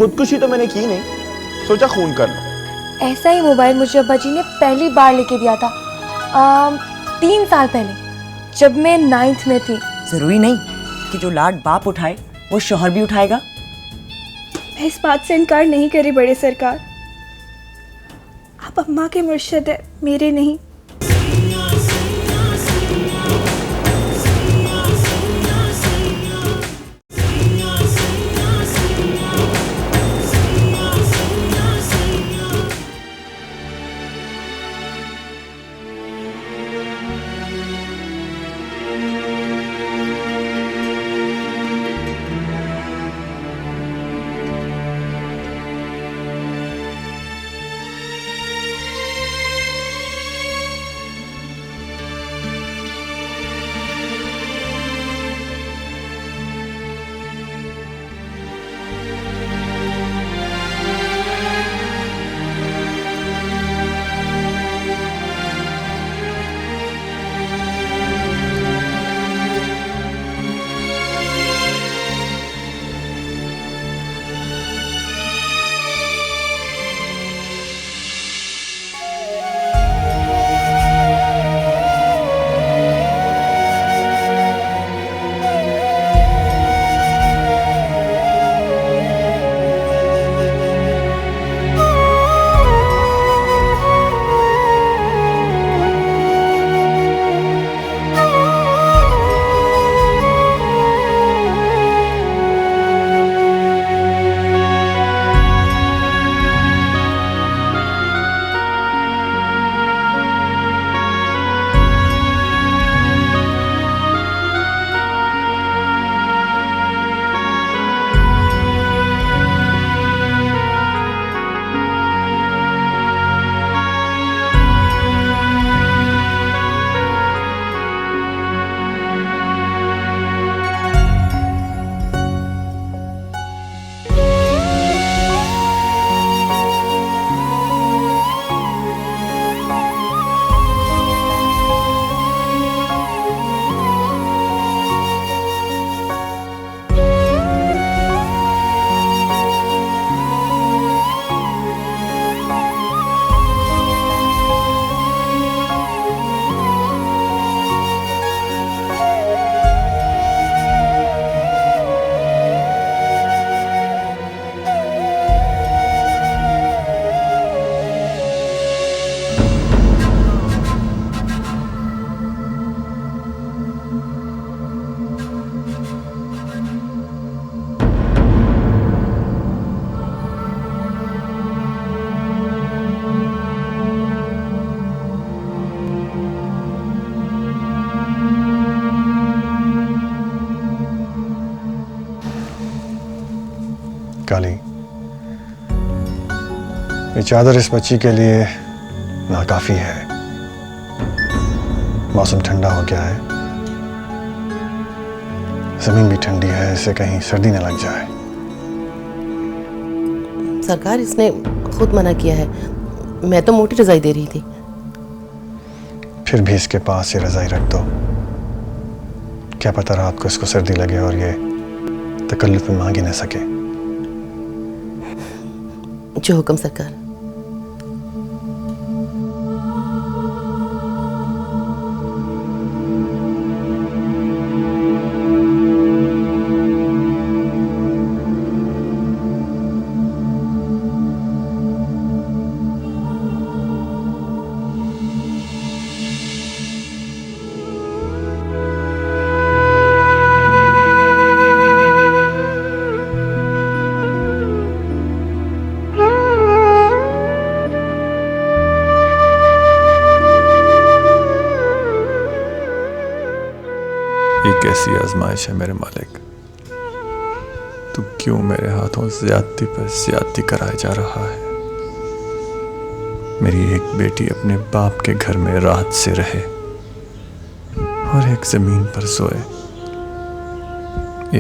खुदकुशी तो मैंने की नहीं, सोचा खून कर लो। ऐसा ही मोबाइल मुझे अब्बा जी ने पहली बार लेके दिया था 3 साल पहले, जब मैं 9th में थी। जरूरी नहीं कि जो लाड बाप उठाए वो शौहर भी उठाएगा। मैं इस बात से इनकार नहीं करी बड़े सरकार, आप अम्मा के मुर्शिद है, मेरे नहीं। काली, ये चादर इस बच्ची के लिए नाकाफी है। मौसम ठंडा हो गया है, जमीन भी ठंडी है, इसे कहीं सर्दी न लग जाए। सरकार, इसने खुद मना किया है, मैं तो मोटी रजाई दे रही थी। फिर भी इसके पास ये रजाई रख दो, क्या पता रात को इसको सर्दी लगे और ये तकल्लुफ में मांग ही न सके। जो हुक्म सरकार। ये कैसी आजमाइश है मेरे मालिक, तू क्यों मेरे हाथों ज्यादती पर ज्यादती कराया जा रहा है। मेरी एक बेटी अपने बाप के घर में राहत से रहे और एक जमीन पर सोए,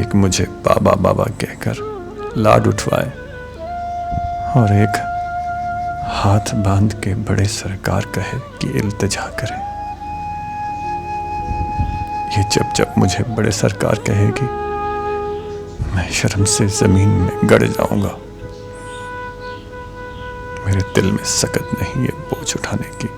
एक मुझे बाबा बाबा कहकर लाड उठवाए और एक हाथ बांध के बड़े सरकार कहे कि इल्तिजा करे। ये जब जब मुझे बड़े सरकार कहेगी, मैं शर्म से जमीन में गड़ जाऊंगा। मेरे दिल में सकत नहीं है बोझ उठाने की।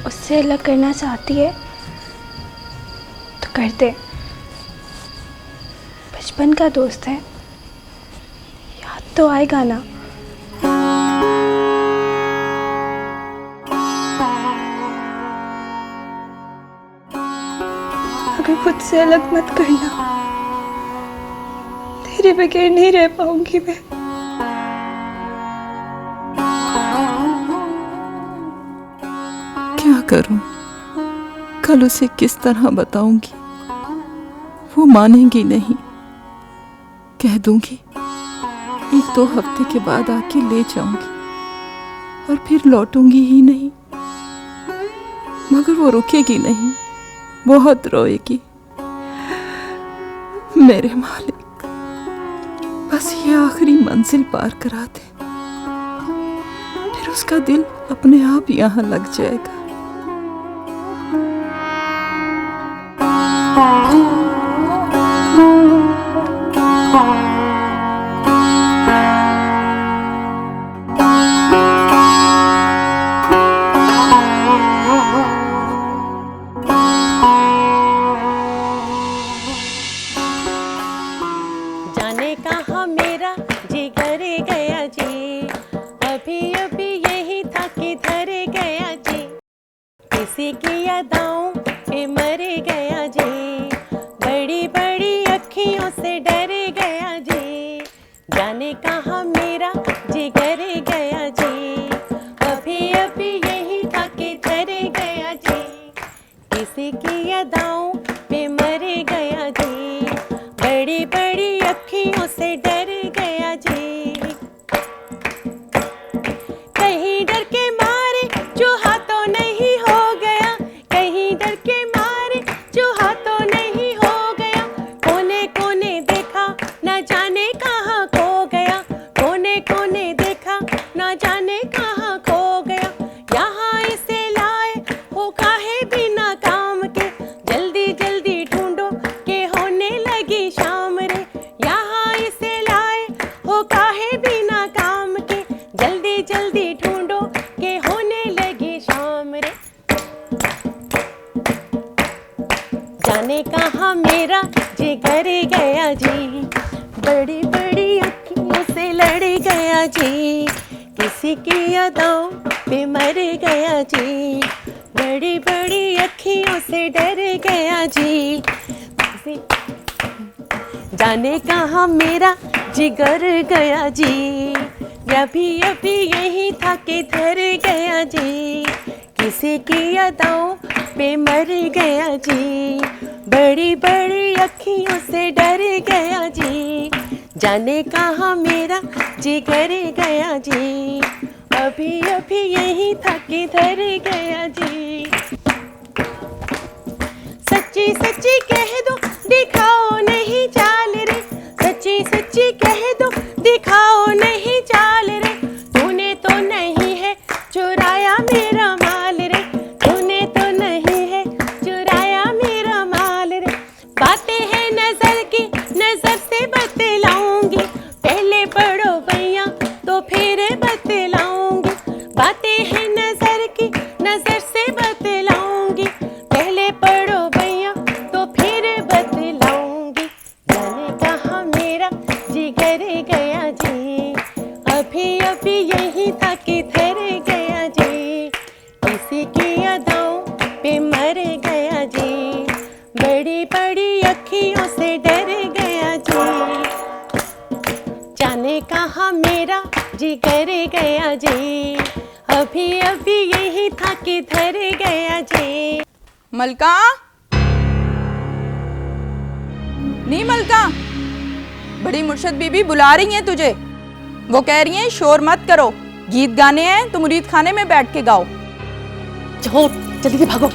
उससे अलग करना चाहती है तो कर दे। बचपन का दोस्त है, याद तो आएगा ना। अगर खुद से अलग मत करना, तेरे बगैर नहीं रह पाऊंगी मैं। क्या करूं? कल उसे किस तरह बताऊंगी? वो मानेगी नहीं। कह दूंगी 1-2 हफ्ते के बाद आके ले जाऊंगी और फिर लौटूंगी ही नहीं। मगर वो रुकेगी नहीं, बहुत रोएगी। मेरे मालिक, बस ये आखिरी मंजिल पार करा दे, फिर उसका दिल अपने आप यहाँ लग जाएगा। जाने कहाँ मेरा जिगर गया जी, अभी अभी यही था कि धर गया जी, किसी की यादों पे मर गया जी, बड़ी बड़ी अखियों से डर गया जी। जाने कहाँ मेरा जिगर गया जी, अभी अभी यही था कि धर गया जी, किसी की यादों पे मर गया जी, बड़ी बड़ी अखियों से डर गया जी। कहीं डर के मारे चूहा तो नहीं हो गया, कहीं डर के मारे चूहा तो नहीं हो गया, कोने कोने देखा न जाने कहाँ खो गया, कोने कोने देखा न जाने कहाँ खो गया। यहाँ इसे लाए हो काहे बिना काम के, जल्दी जल्दी ढूंढो के होने लगी शाम रे। यहाँ इसे लाए हो काहे बिना काम के, जल्दी जल्दी ढूंढो के होने लगी शाम रे। जाने कहाँ मेरा जिगर गया जी, बड़ी बड़ी अखियों से लड़ गया जी, किसी की यादों पे मर गया जी, बड़ी बड़ी अखियों से डर गया जी। जाने कहाँ मेरा जिगर गया जी, अभी अभी यही था कि धर गया जी, किसी की यादों पे मर गया जी, बड़ी बड़ी अखियों से डर गया जी। जाने कहाँ मेरा जिगर गया जी, अभी अभी यही था कि धर गया जी। सच्ची सच्ची कह दो दिखाओ नहीं चाल रे, सच्ची सच्ची कह दो दिखाओ नहीं चाल रे, तूने तो नहीं है चुराया मेरा माल रे, तूने तो नहीं है चुराया मेरा माल रे। बातें हैं नजर की, नजर से बतलाऊंगी, पहले पढ़ो भैया तो फिर बतलाऊंगी। बातें हैं नजर की, नजर से बतलाऊंगी, पहले पढ़ो भैया तो फिर बतलाऊंगी। जाने कहाँ मेरा जिगर गया जी, अभी अभी यही था कि धर गया जी, जी कर गया जी, अभी अभी यही था कि धर गया जी। मलका, नहीं मलका, बड़ी मुर्शद बीबी बुला रही हैं तुझे। वो कह रही हैं शोर मत करो, गीत गाने हैं तो मुरीद खाने में बैठ के गाओ। जाओ जल्दी भागो।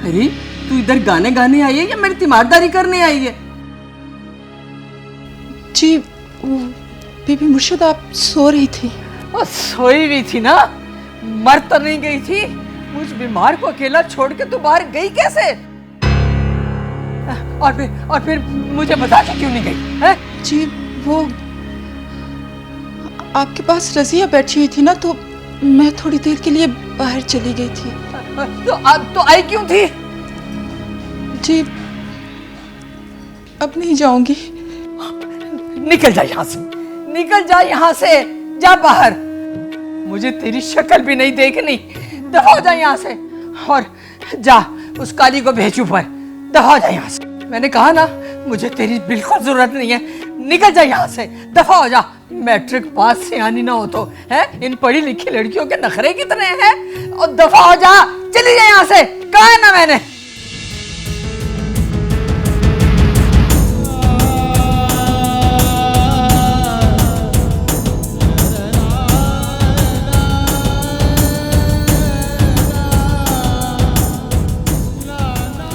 अरे तू इधर गाने गाने आई है या मेरी तीमारदारी करने आई है? जी बीबी मुर्शद आप सो रही थी। और सोई हुई थी ना, मर तो नहीं गई थी। मुझ बीमार को अकेला छोड़ के तू बाहर गई कैसे? और फिर मुझे बता के क्यों नहीं गई है? जी वो आपके पास रजिया बैठी हुई थी ना, तो मैं थोड़ी देर के लिए बाहर चली गई थी। तो आई क्यों थी? जी अब नहीं जाऊंगी। निकल जा यहाँ से, निकल जा यहाँ से, जा बाहर। मुझे तेरी शक्ल भी नहीं देखनी। दफा हो जा यहाँ से। और जा उस काली को भेज ऊपर। दफा हो जा यहाँ से। मैंने कहा ना, मुझे तेरी बिल्कुल जरूरत नहीं है। निकल जा यहाँ से, दफा हो जा। मैट्रिक पास से आनी ना हो तो है, इन पढ़ी लिखी लड़कियों के नखरे कितने हैं। और दफा हो जा, चली जा यहाँ से, कहा है ना मैंने।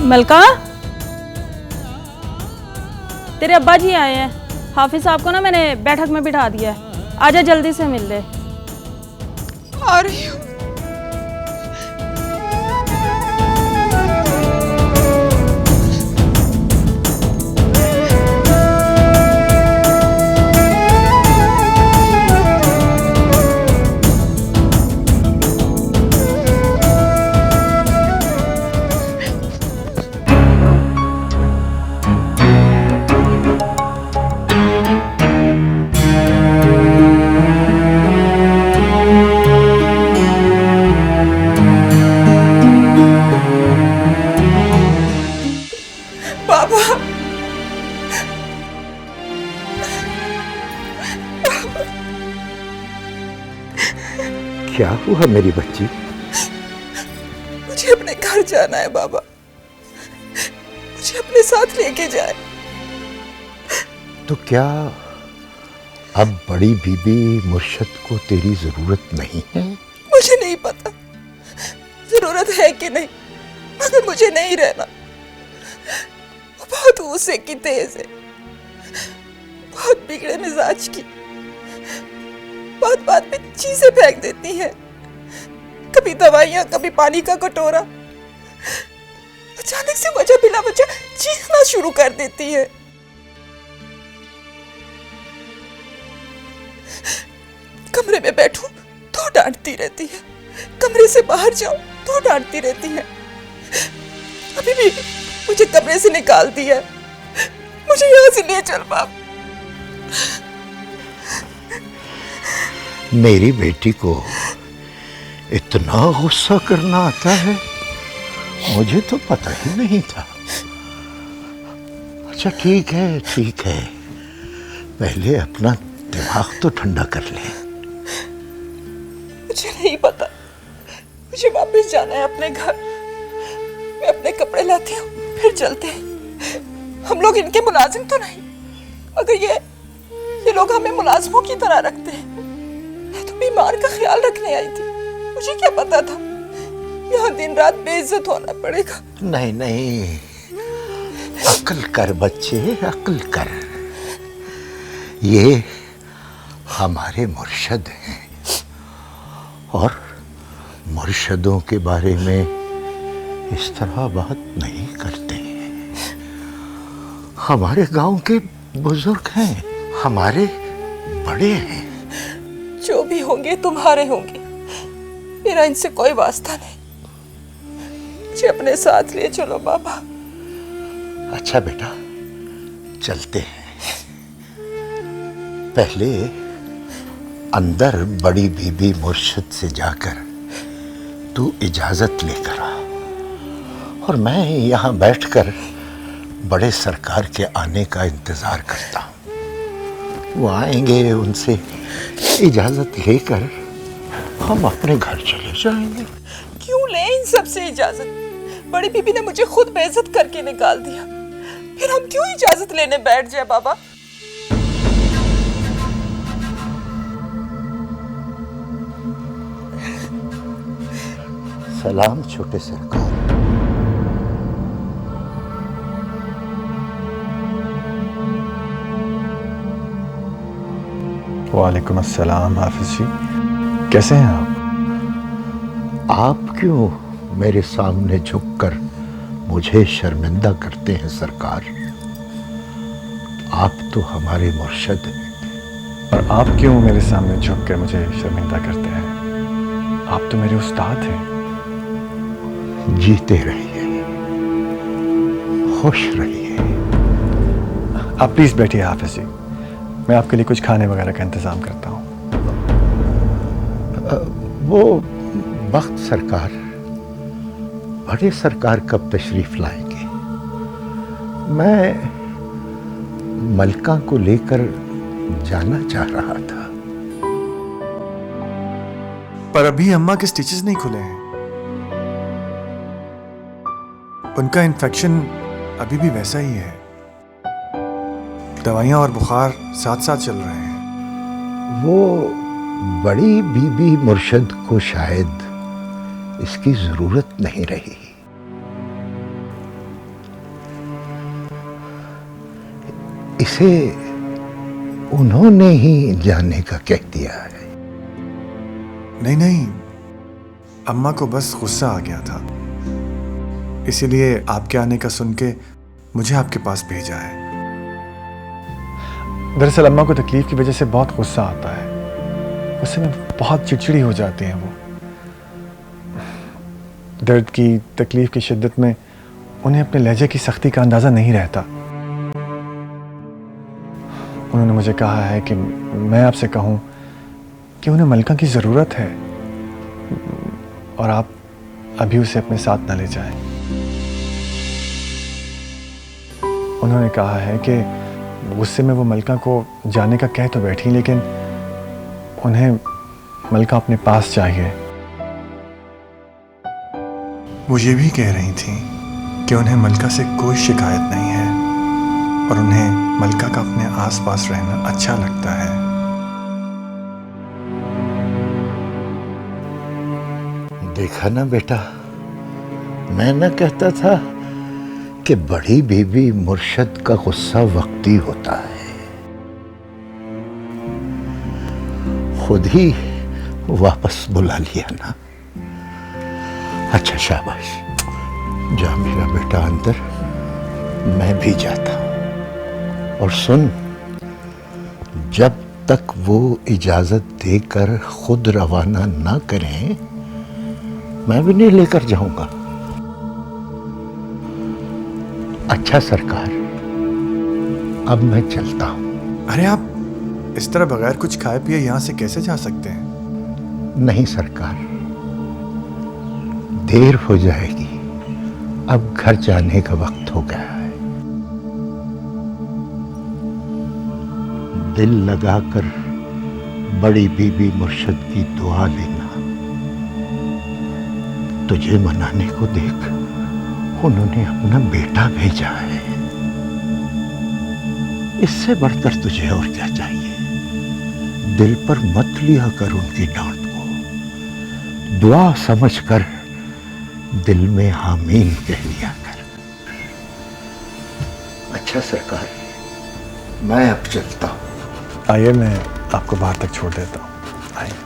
मलका, तेरे अब्बा जी आए हैं। हाफिज साहब को ना मैंने बैठक में बिठा दिया है, आजा जल्दी से मिल ले। आ रही हूँ। क्या हुआ मेरी बच्ची? मुझे अपने घर जाना है बाबा, मुझे अपने साथ लेके जाए। तो क्या अब बड़ी बीबी मुर्शद को तेरी जरूरत नहीं है? मुझे नहीं पता जरूरत है कि नहीं, मगर मुझे नहीं रहना। वो बहुत गुस्से की तेज है, बहुत बिगड़े मिजाज की, बात बात में चीजें फेंक देती है। कभी दवाइयां, कभी पानी का कटोरा। अचानक से वजह बिला वजह चीखना शुरू कर देती है। कमरे में बैठूं तो डांटती रहती है, कमरे से बाहर जाऊं तो डांटती रहती है। अभी भी मुझे कमरे से निकाल दिया, मुझे यहाँ से ले चल बाप। मेरी बेटी को इतना गुस्सा करना आता है, मुझे तो पता ही नहीं था। अच्छा ठीक है, ठीक है, पहले अपना दिमाग तो ठंडा कर ले। मुझे नहीं पता, मुझे वापस जाना है अपने घर। मैं अपने कपड़े लाती हूँ, फिर चलते हैं। हम लोग इनके मुलाजिम तो नहीं, मगर ये लोग हमें मुलाजिमों की तरह रखते हैं। मैं तो बीमार का ख्याल रखने आई थी, मुझे क्या पता था यहाँ दिन रात बेइज्जत होना पड़ेगा। नहीं नहीं, अक्ल कर बच्चे, अक्ल कर। ये हमारे मुर्शद हैं और मुर्शदों के बारे में इस तरह बात नहीं करते। हमारे गांव के बुजुर्ग हैं, हमारे बड़े हैं। जो भी होंगे तुम्हारे होंगे, मेरा इनसे कोई वास्ता नहीं। मुझे अपने साथ ले चलो बाबा। अच्छा बेटा, चलते हैं। पहले अंदर बड़ी बीबी मुर्शिद से जाकर तू इजाजत लेकर आ, और मैं यहाँ बैठकर बड़े सरकार के आने का इंतजार करता हूँ। वो आएंगे, उनसे इजाजत लेकर हम अपने घर चले जाएंगे। क्यों ले इन सब से इजाजत? बड़ी बीबी ने मुझे खुद बेइज्जत करके निकाल दिया, फिर हम क्यों इजाजत लेने बैठ जाए बाबा? सलाम छोटे सरकार। वालेकुम अस्सलाम हाफिज जी, कैसे हैं आप? आप क्यों मेरे सामने झुककर मुझे शर्मिंदा करते हैं सरकार? आप तो हमारे मुर्शद हैं। और आप क्यों मेरे सामने झुककर मुझे शर्मिंदा करते हैं? आप तो मेरे उस्ताद हैं। जीते रहिए, खुश रहिए। आप प्लीज बैठिए हाफिज जी, मैं आपके लिए कुछ खाने वगैरह का इंतजाम करता हूँ। वो वक्त सरकार, बड़े सरकार कब तशरीफ लाएंगे? मैं मलका को लेकर जाना चाह रहा था। पर अभी अम्मा के स्टिचेस नहीं खुले हैं। उनका इन्फेक्शन अभी भी वैसा ही है। दवाइयाँ और बुखार साथ साथ चल रहे हैं। वो बड़ी बीबी मुर्शद को शायद इसकी जरूरत नहीं रही। इसे उन्होंने ही जाने का कह दिया है। नहीं नहीं, अम्मा को बस गुस्सा आ गया था, इसीलिए आपके आने का सुन के मुझे आपके पास भेजा है। दरअसल अम्मा को तकलीफ की वजह से बहुत गुस्सा आता है, उस समय बहुत चिड़चिड़ी हो जाती हैं। वो दर्द की, तकलीफ की शिद्दत में उन्हें अपने लहजे की सख्ती का अंदाज़ा नहीं रहता। उन्होंने मुझे कहा है कि मैं आपसे कहूँ कि उन्हें मलका की ज़रूरत है और आप अभी उसे अपने साथ न ले जाएं। उन्होंने कहा है कि गुस्से में वो मलका को जाने का कह तो बैठी, लेकिन उन्हें मलका अपने पास चाहिए। वो ये भी कह रही थी कि उन्हें मलका से कोई शिकायत नहीं है और उन्हें मलका का अपने आसपास रहना अच्छा लगता है। देखा ना बेटा, मैं न कहता था कि बड़ी बीबी मुर्शद का गुस्सा वक्ती होता है। खुद ही वापस बुला लिया ना। अच्छा शाबाश, जा मेरा बेटा अंदर, मैं भी जाता हूं। और सुन, जब तक वो इजाजत देकर खुद रवाना ना करें, मैं भी नहीं लेकर जाऊंगा। अच्छा सरकार, अब मैं चलता हूं। अरे आप इस तरह बगैर कुछ खाए पिए यहाँ से कैसे जा सकते हैं? नहीं सरकार, देर हो जाएगी, अब घर जाने का वक्त हो गया है। दिल लगाकर बड़ी बीबी मुर्शद की दुआ लेना। तुझे मनाने को देख उन्होंने अपना बेटा भेजा है, इससे बढ़कर तुझे और क्या चाहिए? दिल पर मत लिया कर उनकी डांट को, दुआ समझकर दिल में आमीन कह लिया कर। अच्छा सरकार, मैं अब चलता हूं। आइए, मैं आपको बाहर तक छोड़ देता हूँ, आइए।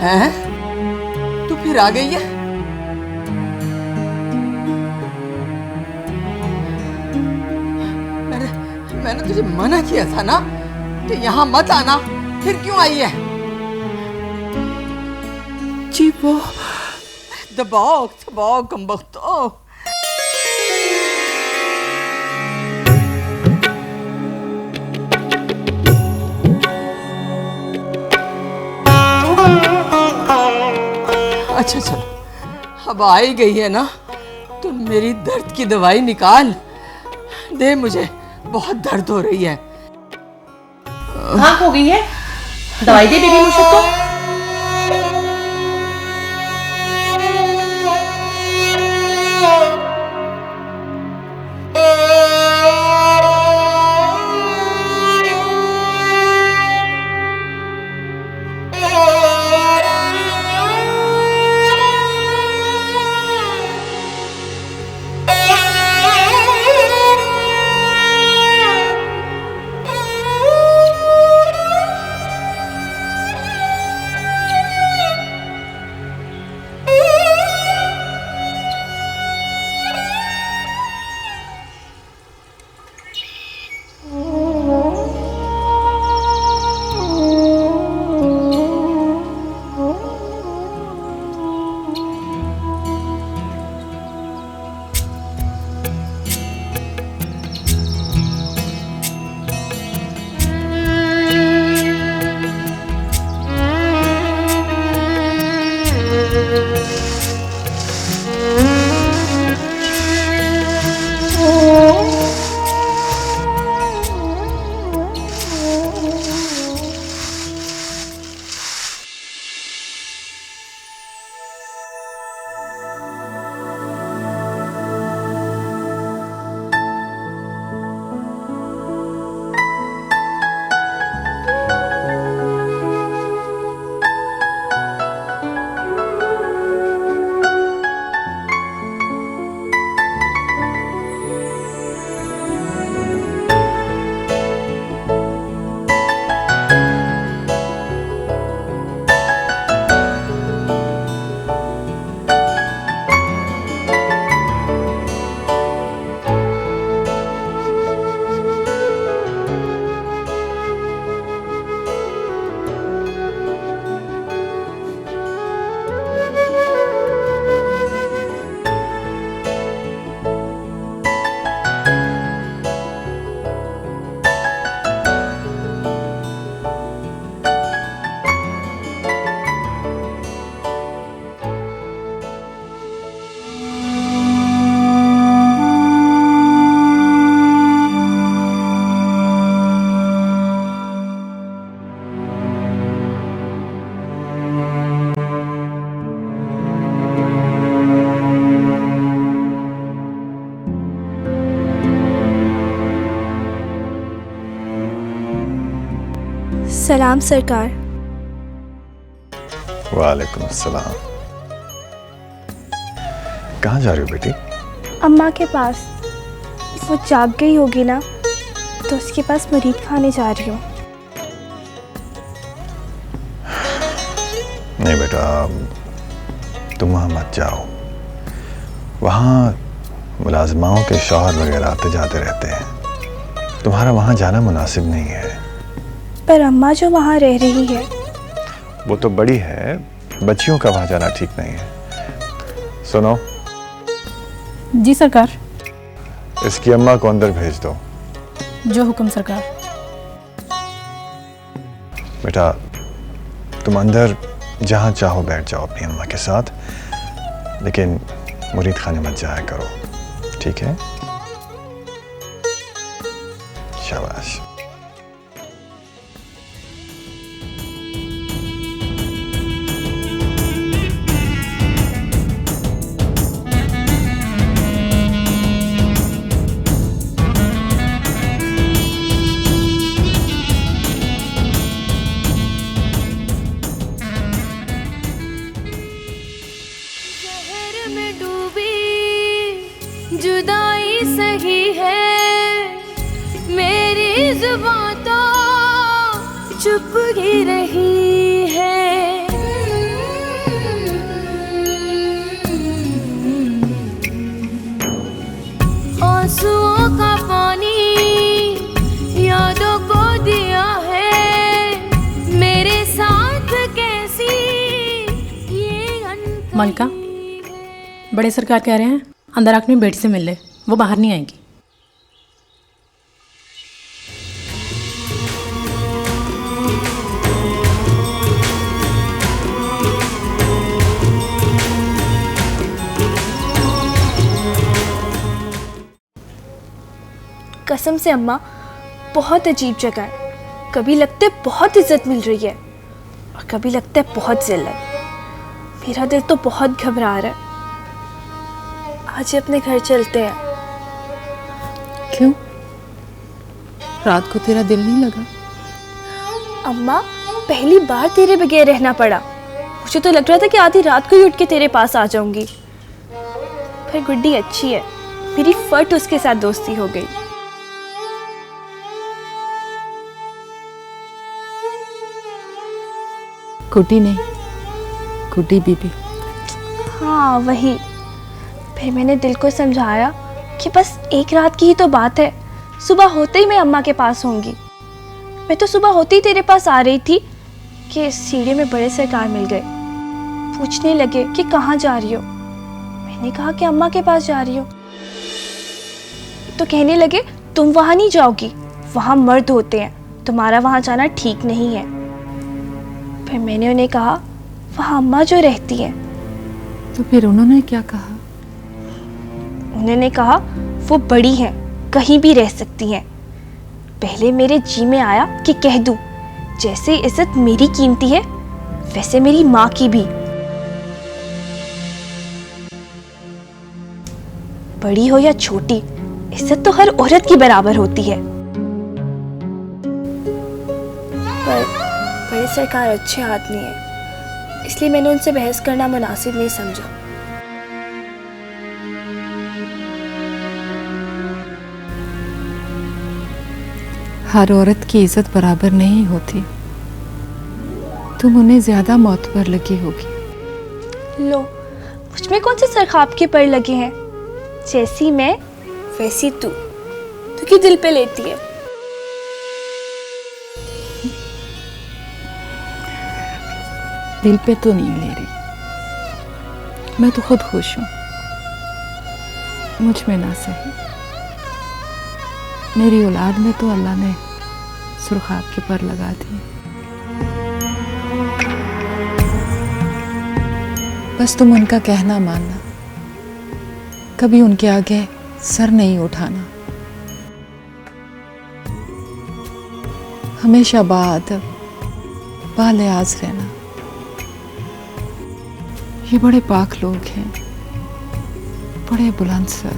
हैं? तू फिर आ गई है? मैंने तुझे मना किया था ना कि यहाँ मत आना, फिर क्यों आई है? जी वो दबाओ दबाओ कमबख्तो। अच्छा चलो, अब आ ही गई है ना, तो मेरी दर्द की दवाई निकाल दे, मुझे बहुत दर्द हो रही है। कहाँ हो गई है? दवाई दे बेबी मुर्शिद को। सलाम सरकार। वालेकुम सलाम। कहाँ जा रही हो बेटी? अम्मा के पास। वो जाग गई होगी ना, तो उसके पास मुरीद खाने जा रही हूँ। नहीं बेटा, तुम वहाँ मत जाओ। वहाँ मुलाजमाओं के शौहर वगैरह आते जाते रहते हैं। तुम्हारा वहाँ जाना मुनासिब नहीं है। पर अम्मा जो वहाँ रह रही है, वो तो बड़ी है, बच्चियों का वहाँ जाना ठीक नहीं है। सुनो। जी सरकार। इसकी अम्मा को अंदर भेज दो। जो हुक्म सरकार। बेटा तुम अंदर जहाँ चाहो बैठ जाओ अपनी अम्मा के साथ, लेकिन मुरीद खाने मत जाया करो, ठीक है? शाबाश। जुदाई सही है, मेरी जुबां तो चुप ही रही है। आंसुओं का पानी यादों को दिया है, मेरे साथ कैसी ये मलका, बड़े सरकार कह रहे हैं अंदर आकर अपनी बेटी से मिल ले, वो बाहर नहीं आएगी। कसम से अम्मा, बहुत अजीब जगह है। कभी लगता है बहुत इज्जत मिल रही है और कभी लगता है बहुत जिल्लत। मेरा दिल तो बहुत घबरा रहा है। आज ही अपने घर चलते हैं। क्यों? रात को तेरा दिल नहीं लगा? अम्मा, पहली बार तेरे बगैर रहना पड़ा। मुझे तो लग रहा था कि आधी रात को ही उठ के तेरे पास आ जाऊंगी, पर गुड्डी अच्छी है, मेरी फट उसके साथ दोस्ती हो गई। कुटी नहीं, कुटी बीबी। हाँ वही। फिर मैंने दिल को समझाया कि बस एक रात की ही तो बात है, सुबह होते ही मैं अम्मा के पास होंगी। मैं तो सुबह होते ही तेरे पास आ रही थी कि सीढ़ी में बड़े सरकार मिल गए। पूछने लगे कि कहाँ जा रही हो। मैंने कहा कि अम्मा के पास जा रही हो। तो कहने लगे तुम वहाँ नहीं जाओगी, वहाँ मर्द होते हैं, तुम्हारा वहाँ जाना ठीक नहीं है। फिर मैंने उन्हें कहा वहाँ अम्मा जो रहती हैं। तो फिर उन्होंने क्या कहा? उन्होंने कहा वो बड़ी हैं, कहीं भी रह सकती हैं। पहले मेरे जी में आया कि कह दूं, जैसे इज्जत मेरी कीमती है वैसे मेरी माँ की भी। बड़ी हो या छोटी, इज्जत तो हर औरत की बराबर होती है। पर बड़े सरकार अच्छे आदमी हैं, इसलिए मैंने उनसे बहस करना मुनासिब नहीं समझा। हर औरत की इज्जत बराबर नहीं होती। तुम उन्हें ज्यादा मौत पर लगी होगी। लो, मुझ में कौन से सरखाब के पर लगे हैं? जैसी मैं वैसी तू क्यों दिल पे लेती है? दिल पे तो नहीं ले रही, मैं तो खुद खुश हूं। मुझ में ना सही, मेरी औलाद में तो अल्लाह ने सुरखाब के पर लगा दिए। बस तुम उनका कहना मानना, कभी उनके आगे सर नहीं उठाना। हमेशा बालियाज रहना। ये बड़े पाक लोग हैं, बड़े बुलंद सर।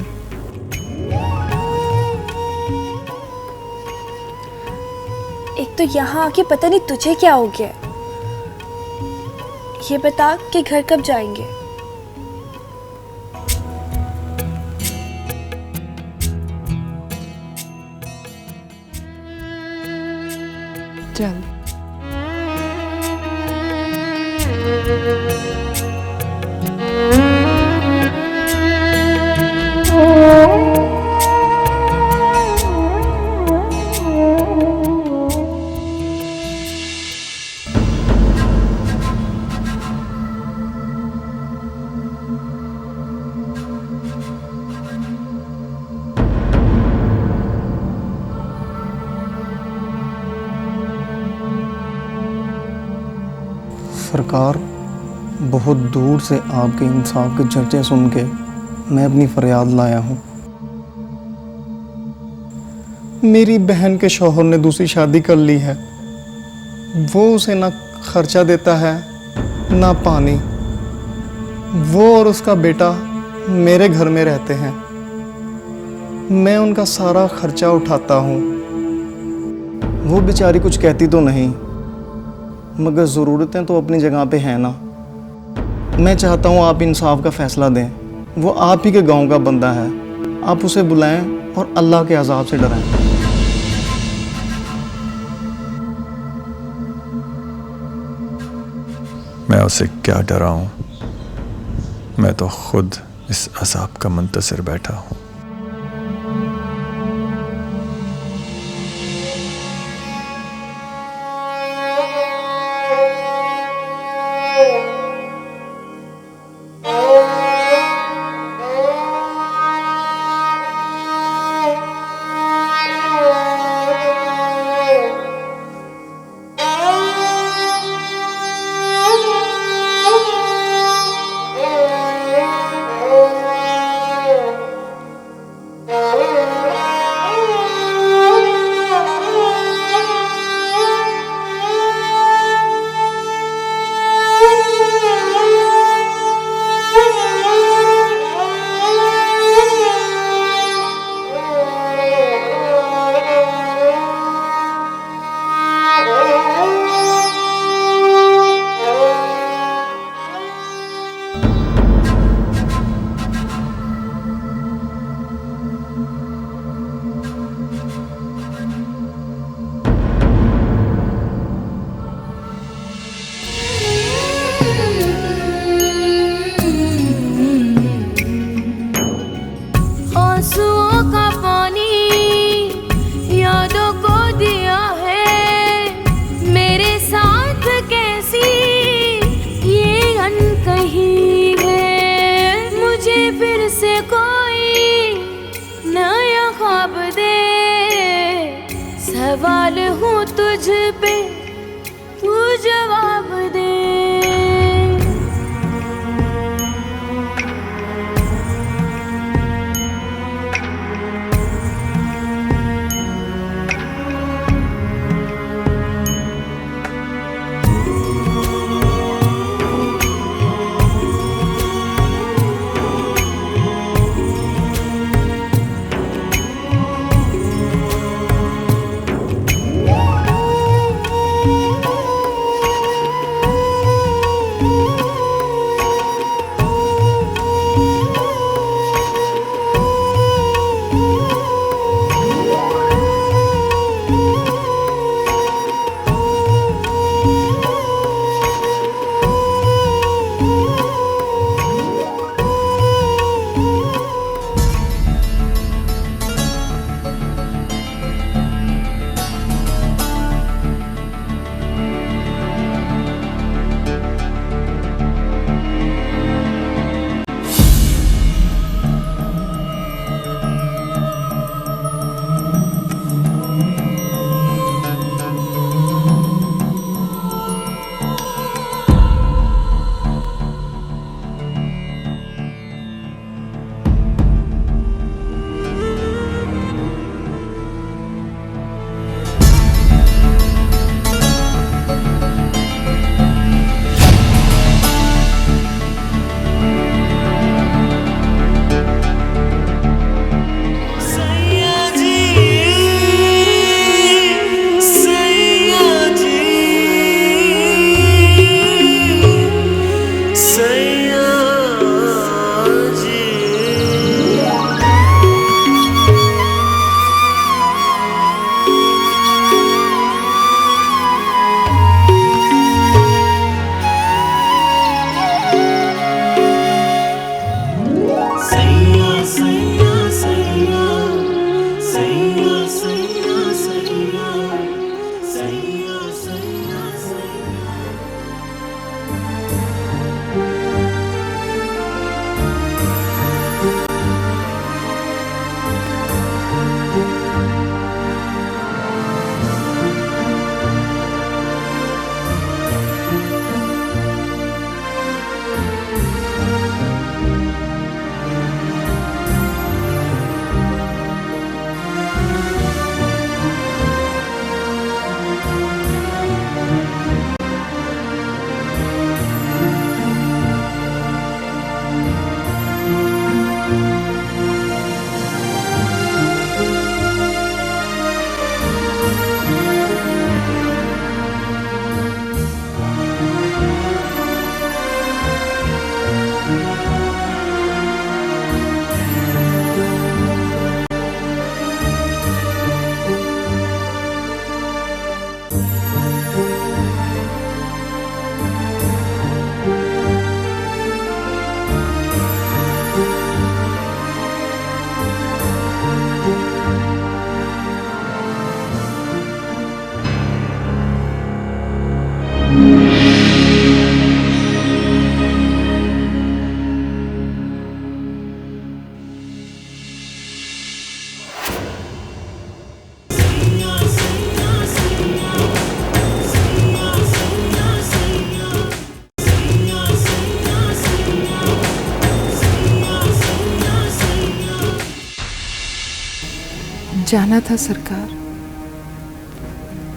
एक तो यहाँ आके पता नहीं तुझे क्या हो गया। ये बता कि घर कब जाएंगे? चल। सरकार, बहुत दूर से आपके इंसाफ के चर्चे सुन के मैं अपनी फरियाद लाया हूँ। मेरी बहन के शौहर ने दूसरी शादी कर ली है। वो उसे ना खर्चा देता है ना पानी। वो और उसका बेटा मेरे घर में रहते हैं। मैं उनका सारा खर्चा उठाता हूँ। वो बेचारी कुछ कहती तो नहीं, मगर ज़रूरतें तो अपनी जगह पे हैं ना। मैं चाहता हूँ आप इंसाफ का फ़ैसला दें। वो आप ही के गांव का बंदा है, आप उसे बुलाएं और अल्लाह के अजाब से डराएं। मैं उसे क्या डराऊं? मैं तो खुद इस अजाब का मुंतज़िर बैठा हूं। आंसुओं का पानी यादों को दिया है, मेरे साथ कैसी ये अनकही है। मुझे फिर से कोई नया ख्वाब दे, सवाल हूँ तुझ पे, तू जवाब दे। जाना था सरकार,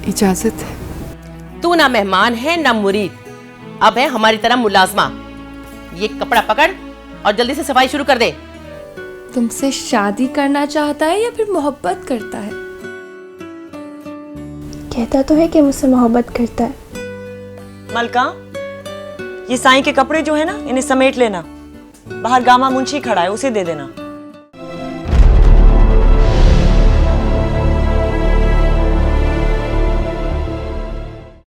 इजाजत है। तू ना मेहमान है ना मुरीद, अब है हमारी तरह मुलाजमा। ये कपड़ा पकड़ और जल्दी से सफाई शुरू कर दे। तुमसे शादी करना चाहता है या फिर मोहब्बत करता है? कहता तो है कि मुझसे मोहब्बत करता है। मलका, ये साईं के कपड़े जो है ना, इन्हें समेट लेना। बाहर गामा मुंशी खड़ा है, उसे दे देना।